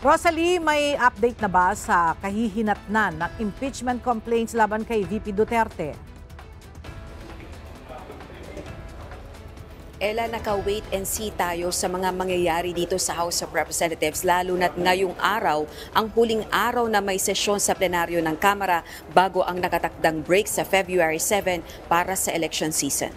Rosalie, may update na ba sa kahihinatnan ng impeachment complaints laban kay VP Duterte? Ella, naka-wait and see tayo sa mga mangyayari dito sa House of Representatives, lalo na't ngayong araw, ang huling araw na may sesyon sa plenaryo ng Kamara bago ang nakatakdang break sa February 7 para sa election season.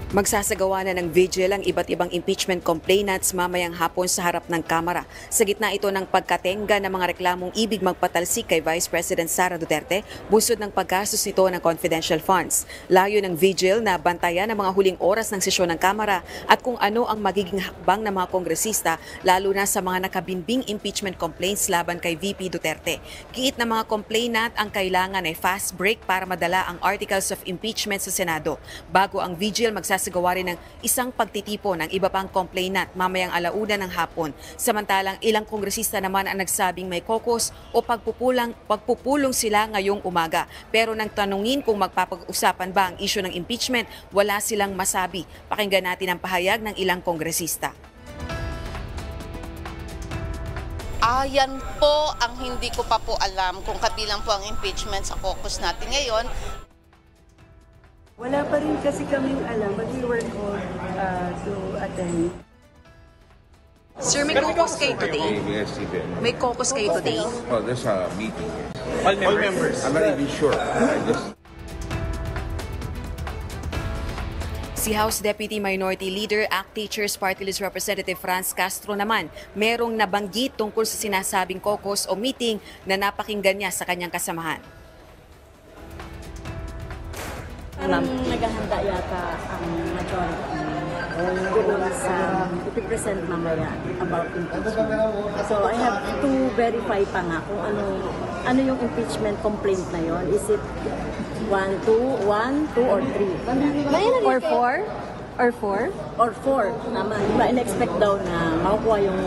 Magsasagawa na ng vigil ang iba't ibang impeachment complainants mamayang hapon sa harap ng Kamara. Sa gitna ito ng pagkatenga ng mga reklamong ibig magpatalsik kay Vice President Sara Duterte, bunsod ng paggastos nito ng confidential funds. Layo ng vigil na bantayan ang mga huling oras ng sesyon ng Kamara at kung ano ang magiging hakbang ng mga kongresista, lalo na sa mga nakabinbing impeachment complaints laban kay VP Duterte. Giit ng mga complainant ang kailangan ay fast break para madala ang articles of impeachment sa Senado. Bago ang vigil, magsasagawa rin ng isang pagtitipo ng iba pang complainant mamayang alauna ng hapon. Samantalang ilang kongresista naman ang nagsabing may caucus o pagpupulong sila ngayong umaga. Pero nang tanungin kung magpapag-usapan ba ang isyu ng impeachment, wala silang masabi. Pakinggan natin ang pahayag ng ilang kongresista. Yan po ang hindi ko pa po alam kung kabilang po ang impeachment sa caucus natin ngayon. Wala pa rin kasi kaming alam, but we were called to attend. Sir, may caucus kayo today? Yes, May caucus kayo today? Oh, there's a meeting. All members. I'm not even sure. Si House Deputy Minority Leader, ACT Teachers Party List Representative Franz Castro naman, merong nabanggit tungkol sa sinasabing caucus o meeting na napakinggan niya sa kanyang kasamahan. Parang naghahanda yata ang majority doon sa ipipresent mamaya about impeachment. So I have to verify pa nga kung ano yung impeachment complaint na yon. Is it 1, 2, or 3? Or 4? Or 4? Or 4 naman. Diba, in-expect daw na makukuha yung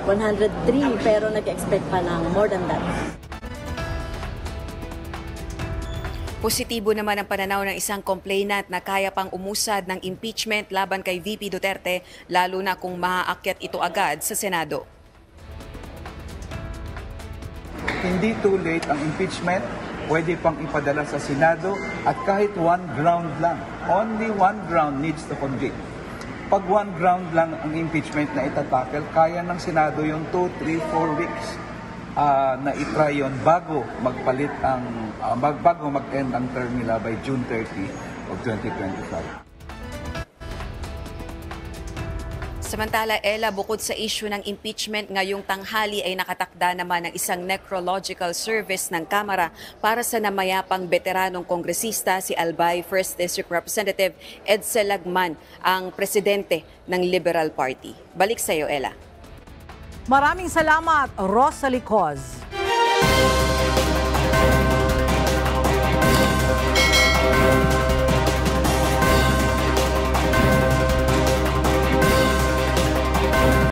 103 pero nag-expect pa ng more than that. Positibo naman ang pananaw ng isang complainant na kaya pang umusad ng impeachment laban kay VP Duterte, lalo na kung maaakyat ito agad sa Senado. Hindi too late ang impeachment, pwede pang ipadala sa Senado at kahit one ground lang. Only one ground needs to convict. Pag one ground lang ang impeachment na itatakel, kaya ng Senado yung 2, 3, 4 weeks. Na itry yun bago magpalit ang bago mag-end ang term nila by June 30 of 2025. Samantala, Ella, bukod sa issue ng impeachment, ngayong tanghali ay nakatakda naman ang isang necrological service ng Kamara para sa namayapang veteranong kongresista si Albay 1st District Representative Edsel Lagman, ang presidente ng Liberal Party. Balik sa iyo, Ella. Maraming salamat, Rosalie Coz.